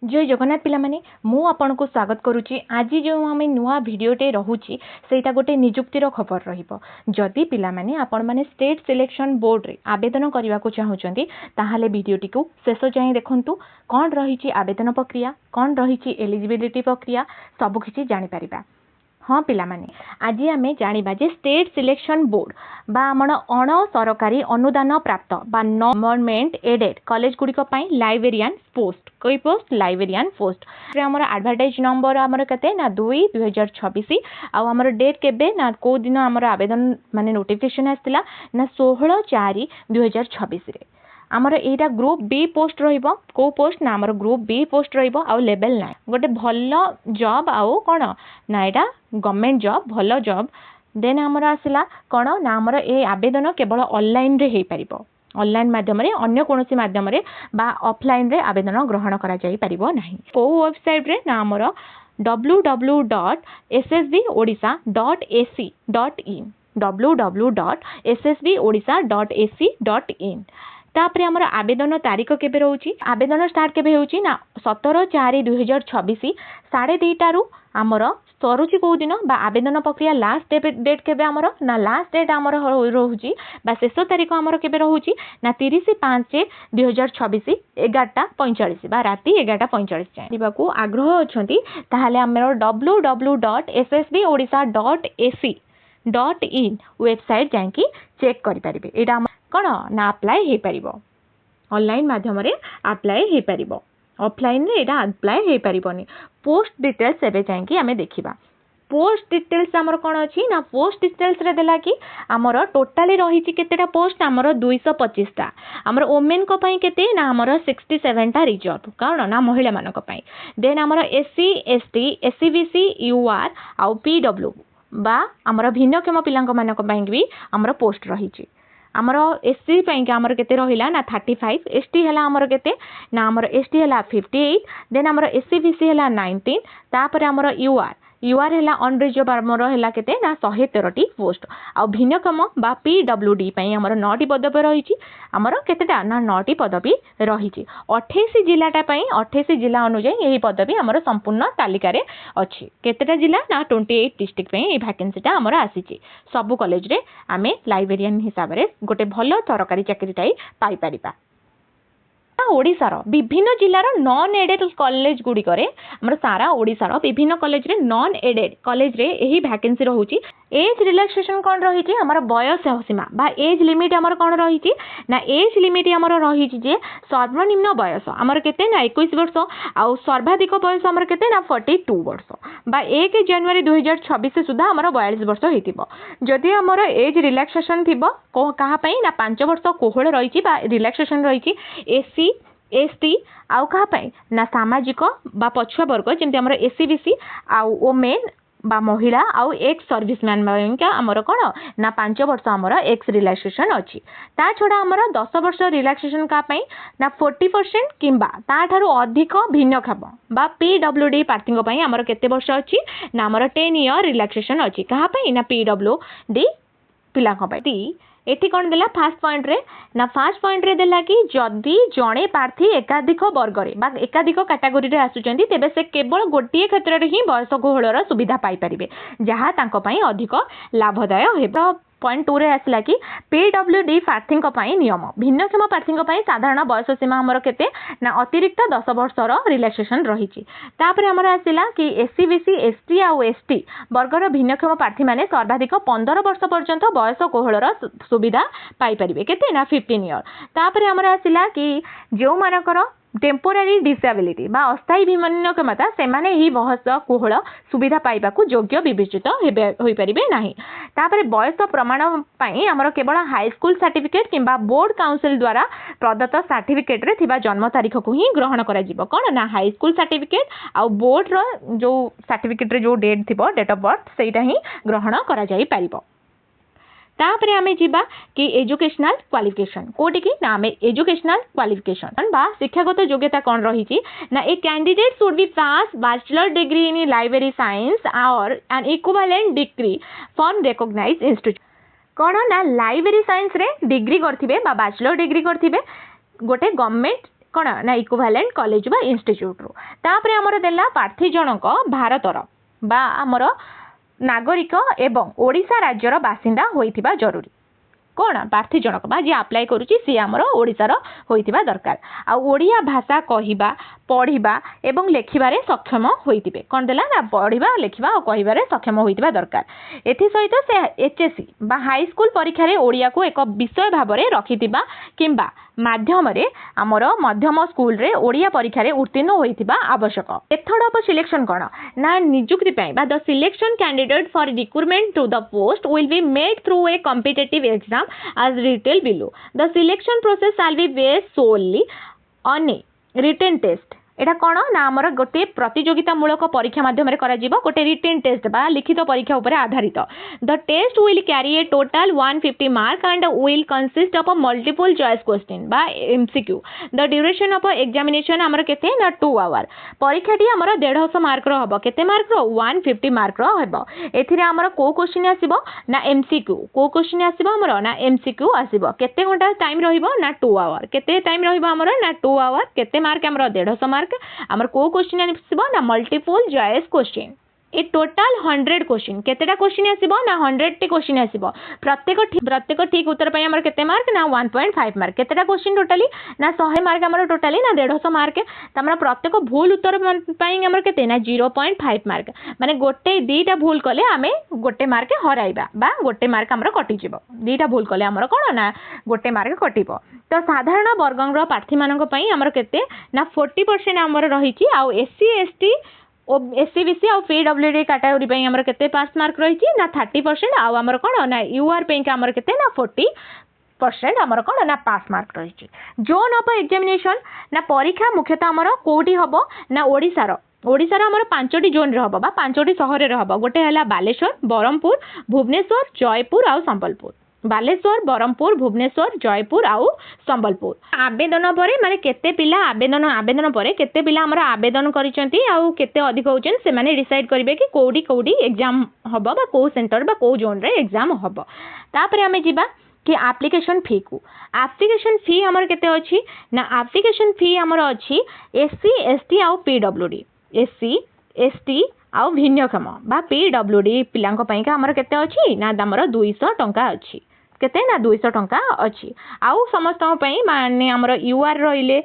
जय जगन्नाथ पिला माने मु आपन को स्वागत करुच्ची। आज जो आम नुआ भिडटे रोचे सेटा गोटे निजुक्तिर खबर रहिबो। जदि पिला माने आपण माने स्टेट सिलेक्शन बोर्ड रे आवेदन करने को चाहूचंती ताहाले भिडियोटी को शेष जाए देखंतु। कौन रही आवेदन प्रक्रिया, कौन रही एलिजिबिलिटी प्रक्रिया, सब किछि जानि परिबा। हाँ पिला माने आज आम जाना जे स्टेट सिलेक्शन बोर्ड बा आमर अण सरकारी अनुदान प्राप्त बा गवर्नमेंट एडेड कॉलेज गुड़िक लाइब्रेरियन पोस्ट कोई पोस्ट लाइब्रेरियन पोस्ट आमर एडवर्टाइज नंबर आमर केते ना 2/2026 आमर डेट केबे ना को दिन आमर आवेदन माने नोटिफिकेशन आसला ना 16/4/2026 रे आमर एटा ग्रुप बी पोस्ट रहिबो। को पोस्ट ना आमर ग्रुप बी पोस्ट रहिबो आ लेवल 9 गोटे भल जॉब आउ कोन ना एटा गवर्नमेंट जॉब भल जॉब। देन आमर आसला कोन ना आमर ए आवेदन केवल ऑनलाइन रे हेई परिबो। ऑनलाइन माध्यम रे अन्य कोनोसी माध्यम रे बा ऑफलाइन रे आवेदन ग्रहण करा जाई परिबो नाही। को वेबसाइट रे ना आमर www.ssbodisha.ac.in www.ssbodisha.ac.in तापर आमर आवेदन तारीख केबे रहउची, आवेदन स्टार्ट केबे होउची ना 17/4/2026 2:30 रु आमर सरुची को दिन बा आवेदन प्रक्रिया लास्ट डेट केबे आमर ना लास्ट डेट आमर रहउची बा शेष तारीख आमर केबे रहउची ना 30/5/2026 11:45 बा राती 11:45 जाय दिबाकू आग्रह अछंती ताहाले आमर www.ssbodisha.ac.in वेबसाइट जांकी चेक करि परिबे। एटा कौन ना अप्लाई हो पार ऑनलाइन माध्यम अप्लाई हो पार ऑफलाइन रे एटा अप्लाई हो पारनी। पोस्ट डिटेल्स एबे जांकी आमे देखिबा। पोस्ट डिटेल्स आमर कौन अच्छी ना पोस्ट डिटेल्स रे देला कि आमर टोटाली रही केतेटा पोस्ट आमर 225 टा आमर वोमेन को पई केते ना आमर 67 टा रिजर्व कौन ना महिला मानक पई। देन आमर एससी एसटी एससीबीसी यूआर आउ पीडब्ल्यू बा आमर भिन्नक्षम पिलांक मानक पई भी आमर पोस्ट रही। आमर एससी पई के आमर केते रहिला ना 35 एसटी हला आमर केते ना आमर एसटी हला 58 देन आमर एससीबीसी हला 19 तापर आमर यूआर हला अनरिजर्व आमर हला केते ना 113 टी पोस्ट आ भिन्नक्षम बा पीडब्ल्यूडी पई आमर 9 टी पदवी रहिची आमर केतेटा ना 9 टी पदवी रहिची। 28 जिल्लाटा पई 28 जिल्ला अनुसार एही पदवी आमर संपूर्ण तालिका रे अछि। केतेटा जिल्ला ना 28 डिस्ट्रिक्ट पई ए वैकेंसीटा आमर आसीची। सब कॉलेज रे आमे लाइब्रेरियन हिसाब रे गोटे भल सरकारी चाकरी टाई पाई परिबा। ओडिशार विभिन्न जिल्लार नॉन एडेड कॉलेज गुडी करे हमर सारा ओडिशार विभिन्न कॉलेज रे नॉन एडेड कॉलेज रे एही वैकेंसी रहउची। एज रिलैक्सेशन कोन रहिची हमर बयस सीमा बा एज लिमिट हमर कोन रहिची ना एज लिमिट हमर रहिची जे सर्वनिम्न बयस हमर केते ना 21 वर्ष आ सर्वाधिक बयस हमर केते ना 42 वर्ष बा 1 जनवरी 2026 सुधा हमर 42 वर्ष हेतिबो। जदि हमर एज रिलैक्सेशन थिबो को कहा पई ना 5 वर्ष कोहळ रहिची बा रिलैक्सेशन रहिची एससी एसटी आउ कहा पाई ना सामाजिक बा पछुआ वर्ग जेमति हमर एससीबीसी आउ वोमेन बा महिला आउ एक्स सर्विसमैन का हमर कोन ना 5 वर्ष हमर एक्स रिलैक्सेशन अछि। ता छोडा हमर 10 वर्ष रिलैक्सेशन का पाई ना 40% किंबा ता थारु अधिक भिन्न खाब बा पीडब्ल्यूडी प्रार्थी पई हमर केते वर्ष अछि ना हमर 10 ईयर रिलैक्सेशन अछि। कहा पाई ना पीडब्ल्यूडी पिला को पाई एठी कौन देला फास्ट पॉइंट रे ना फास्ट पॉइंट रे देला कि जदि जणे प्रार्थी एकाधिक वर्ग रे बा एकाधिक कैटेगरी रे आसुचंती तेबे से केवल गोटिए क्षेत्र रे ही बयस कोहळर सुविधा पाई परिबे जहा तांको पई अधिक लाभदाय हेबो। पॉइंट 2 रे आसला कि पीडब्ल्यूडी प्रार्थी नियम भिन्नक्षम प्रार्थी साधारण बयस सीमा हमर केते ना अतिरिक्त 10 वर्षर रिलैक्सेशन रहिची। तापर हमर आसिला कि एससीबीसी एसटी आ एसटी वर्गर भिन्नक्षम प्रार्थी माने सर्वाधिक 15 वर्ष पर्यंत बयस कोहळर सुविधा पाई परिबे केते ना 15 ईयर। तापर हमर आसिला कि जो मानकर टेम्पोरारी डिसेबिलिटी बा अस्थायी भिन्नक्षमता से माने ही बयस कोहळ सुविधा पाइबाकू योग्य विवेचित होई परिबे नाही। तापर बयस प्रमाण पई हमर केवल हाई स्कूल सर्टिफिकेट किंबा बोर्ड काउंसिल द्वारा प्रदत्त सर्टिफिकेट रे थिबा जन्म तारीख को ही ग्रहण करा जिवो कोन ना हाई स्कूल सर्टिफिकेट आ बोर्ड रो जो सर्टिफिकेट रे जो डेट थिबो डेट ऑफ बर्थ सेटा ही ग्रहण करा जाई परिबो। तापरे आमे जिबा कि एजुकेशनल क्वालिफिकेशन कोटी की ना आमे एजुकेशनल क्वालिफिकेशन बा शिक्षागत योग्यता कोन रहिची ना a candidate should be pass bachelor degree in library science or an equivalent degree from recognised institute कोन ना लाइब्रेरी साइंस रे डिग्री करथिबे बा बैचलर डिग्री करथिबे गोटे गवर्नमेंट कौन ना इक्विवेलेंट कॉलेज बा इंस्टीट्यूट रू तापर हमर देला प्रार्थी जनक भारतर बा हमर नागरिक एवं ओडिशा राज्यर बासिंदा होइथिबा जरूरी कौन प्रार्थी जनक बा जी अप्लाई करुच्ची सी आमर ओडिशार होइथिबा दरकार आ ओडिया भाषा कहिबा पढ़िबा एवं लेखिबारे सक्षम होइथिबे कौन देला ना पढ़िबा लेखिबा और कहिबारे सक्षम होइथिबा दरकार एथि सहित से एचएससी बा हाई स्कूल परीक्षा रे ओडिया को एक विषय भाबरे रखिथिबा किंबा माध्यम रे आमर मध्यम स्कूल रे ओडिया परीक्षा रे उत्तीर्ण होइथिबा आवश्यक मेथड ऑफ सिलेक्शन कौन ना नियुक्ति पई बा the selection candidate for recruitment to the post will be made through a competitive exam as detailed below. The selection process shall be based solely on a written test. एटा कौन ना आमर गोटे प्रतियोगितामूलक परीक्षा माध्यम करा गोटे रिटेन टेस्ट बा लिखित परीक्षा उपर आधारित the test will carry a total 150 mark and will consist of multiple choice question बा MCQ the duration of examination आमर केते ना 2 आवर परीक्षाटी आमर 150 मार्क रो हबो केते मार्क रो 150 मार्क रो हबो एथिरे आमर को क्वेश्चन आसीबो ना एमसीक्यू को क्वेश्चन आसीबो आमर ना एमसीक्यू आसीबो केते घंटा टाइम रहिबो ना 2 आवर केते टाइम रहिबो आमर ना 2 आवर केते मार्क आमर 150 मार्क आमर को क्वेश्चन आसीबो ना मल्टीपल चॉइस क्वेश्चन ए टोटल 100 क्वेश्चन केतेटा क्वेश्चन आसीबो ना 100 टी क्वेश्चन आसीबो प्रत्येक ठीक उत्तर पई हमर केते मार्क ना 1.5 मार्क केतेटा क्वेश्चन टोटली ना 100 मार्क हमर टोटली ना 150 मार्क तमरा प्रत्येक भूल उत्तर पई हमर केते ना 0.5 मार्क माने गोटे दीटा भूल कले आमे गोटे मार्क हराइबा बा गोटे मार्क हमर कटि जिवो दीटा भूल कले हमर कोन ना गोटे मार्क कटिबो तो साधारण वर्गंग प्रार्थी मानक पई हमर केते ना 40% हमर रहिछि आ एससी एसटी एससीबीसी और पीडब्ल्यूडी कैटेगरी पे हमर केते पास मार्क रही ना 30% आउ हमर कोन ना यूआर पे हमर केते ना 40% हमर कोन ना पास मार्क रही जोन ऑफ एग्जामिनेशन ना परीक्षा मुख्यतः हमर कोठी हबो ना ओडिशार हमर 5टी जोन रे हबो बा 5टी शहर रे हबो गोटे हला बालेश्वर बरहमपुर भुवनेश्वर जयपुर और संबलपुर बालेश्वर बरहमपुर भुवनेश्वर जयपुर आउ संबलपुर आवेदन पर माने केते पिला आवेदन पर केते पिला हमर आवेदन करिसेंती आउ केते अधिक होचन से माने डिसाइड करिवे कि कोडी एग्जाम हबो बा को सेंटर बा को जोन रे एग्जाम हबो तापर हमें जिबा कि एप्लिकेशन फी हमर केते अछि ना एप्लिकेशन फी हमर अछि एससी एसटी आउ पीडब्ल्यूडी एससी एसटी आउ भिन्नक्षम बा पीडब्ल्यूडी पिलांको पई का हमर केते अछि ना दामर 200 टंका अछि केते ना 200 टंका अछि आउ समस्त पई माने हमर यूआर रहिले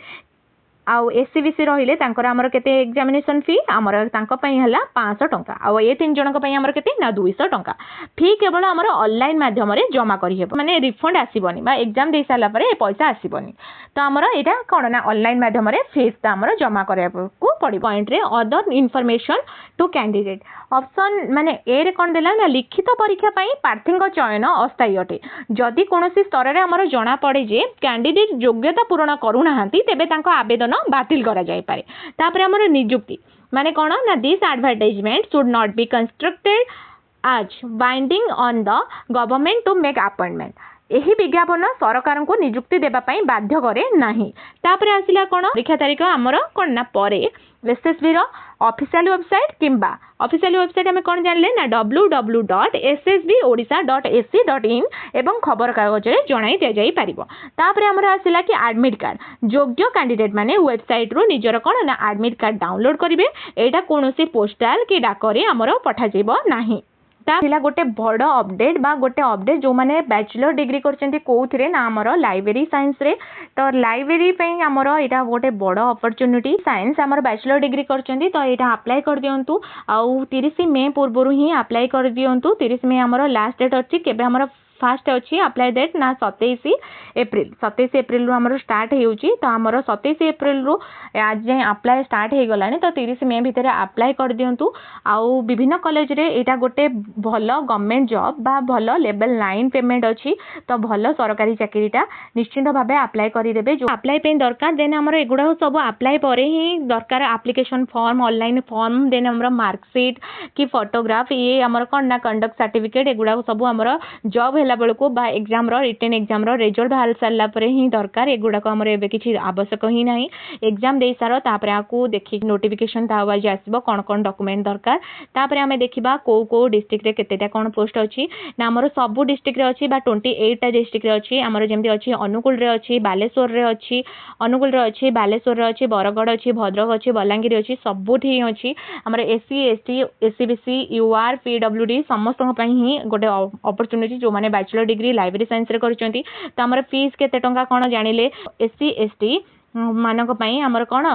आउ एससीबीसी रहिले तांकर हमर केते एग्जामिनेशन फी हमर तांको पई हला 500 टंका आउ ए तीन जनक पई हमर केते ना 200 टंका फी केवल हमर ऑनलाइन माध्यम रे जमा करि हेबो माने रिफंड आसीबनी बा एग्जाम दे साला परे पैसा आसीबनी तो हमर एटा कोन ना ऑनलाइन माध्यम रे फीस ता हमर जमा करे को पड़ी पॉइंट रे other information to candidate option माने ए रे कोन देला ना लिखित परीक्षा पई प्रार्थीक चयन अस्थायी अटे जदि कोनोसी स्तर रे हमर जणा पड़े जे कैंडिडेट योग्यता पूर्ण करू नाहंती तेबे तांको आवेदन बातिल करा जाय पारे तापर हमर नियुक्ति माने कोन ना this advertisement should not be constructed as binding on the government to make appointment एही विज्ञापन सरकार को नियुक्ति देबा पई बाध्य करे नाही तापर आसिला कोन परीक्षा तारीख हमर कोन ना परे एसएसबी रो ऑफिशियल वेबसाइट किंबा ऑफिशियल वेबसाइट हमें कोन जानले ना www.ssbodisha.ac.in एवं खबर कागज रे जणाई दिया जाई परिबो तापर हमर आसिला कि एडमिट कार्ड योग्य कैंडिडेट माने वेबसाइट रो निजर कोन ना एडमिट कार्ड डाउनलोड करिवे एटा कोनोसी पोस्टल कि डाकरे हमर पठा जेबो नाही ताला गोटे बड़ अपडेट बा गोटे अपडेट जो माने बैचलर डिग्री करछन्ती कोउथरे ना हमर लाइब्रेरी साइंस रे तो लाइब्रेरी पे हमर एटा गोटे बड़ अपॉर्चुनिटी साइंस हमर बैचलर डिग्री करछन्ती तो एटा अप्लाई कर दियंतु आउ 30 मई पूर्वरु ही अप्लाई कर दियंतु 30 मई हमर लास्ट डेट अछि केबे हमर फास्ट अच्छी अप्लाई डेट ना 27 एप्रिल रु हमर स्टार्ट हेउची तो हमर 27 एप्रिल रु आज जे अप्लाई स्टार्ट हे गलानी तो 30 मई भितर अप्लाई कर दियंतु आउ विभिन्न कॉलेज रे एटा गोटे भलो गवर्नमेंट जॉब बा भलो लेवल 9 पेमेंट अछि तो भलो सरकारी चाकरीटा निश्चित भाबे अप्लाई करि देबे जो अप्लाई पे दरकार देन हमर एगुडा सब अप्लाई परे ही दरकार एप्लीकेशन फॉर्म ऑनलाइन फॉर्म देन हमर मार्कशीट की फोटोग्राफ ये हमर कोन ना कंडक्ट सर्टिफिकेट एगुडा सब हमर जॉब ହେଲା ବେଳକୁ ବା एग्जाम रो रिटन एग्जाम रो रिजल्ट बाहर सारा पर ही दरकार एगुड़ा आमर एवं किसी आवश्यक ही ना एग्जाम दे सार तापर आपको देखिए नोटिफिकेशन ता वाइज आसो कौन कौन डॉक्यूमेंट दरकार तापर आम देखा कौ डिस्ट्रिक्ट रे केतेटा कौन पोस्ट अच्छी ना आमर सबू डिस्ट्रिक्ट रे अच्छी 28टा डिस्ट्रिक्ट रे अच्छी आमर जमी अच्छी अनुगुल रे अच्छी बालेश्वर रे अच्छी अनुगुल रे अच्छी बालेश्वर रे अच्छी बरगढ़ अच्छी भद्रक अच्छी बलांगीर अच्छी सबुठी अच्छी आमर SC ST SCBC UR PWD समस्त ही गोटे अपॉर्चुनिटी जो मैंने बैचलर डिग्री लाइब्रेरी साइंस रे करछंती तो आमर फीस केते टंका कौन जानिले एससी एसटी मानक पई आमर कौन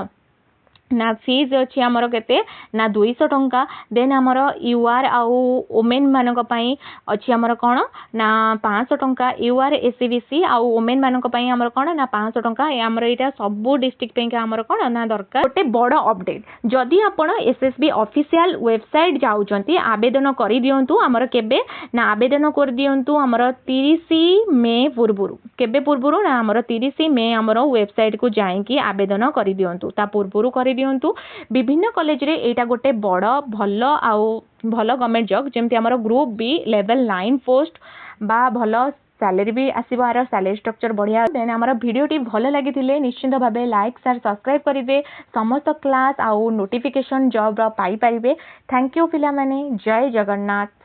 ना फीस अच्छी आमर केते ना 200 टंका देन आमर यूआर आउ वोमेन मानक पई अच्छी आमर कौन ना 500 टंका यूआर एससीबीसी आउ वोमेन मानक पई आमर कौन ना 500 टंका आमर एटा सब डिस्ट्रिक्ट पे आमर कौन ना दरकार गोटे बड़ अपडेट जदि आपण एसएसबी ऑफिशियल वेबसाइट जाउचंती आवेदन करि दियंतु आमर केबे ना आवेदन कर दियंतु आमर 30 मे पूर्वरु केबे पूर्वरु ना आमर 30 मे आमर वेबसाइट को जाईकी आवेदन करि दियंतु ता पूर्वरु करि दियंतु विभिन्न कॉलेज रे एटा गोटे बड़ भल आउ भल गवर्नमेंट जॉब जेमती आमर ग्रुप बी लेवल 9 पोस्ट बा भल सैलरी भी आसीबो आर सैलरी स्ट्रक्चर बढ़िया देन आमर वीडियो टी भल लागिथिले निश्चित भाबे लाइक शेयर सब्सक्राइब करिवे समस्त क्लास आउ नोटिफिकेशन जॉब रा पाई परिबे थैंक यू पिला माने जय जगन्नाथ।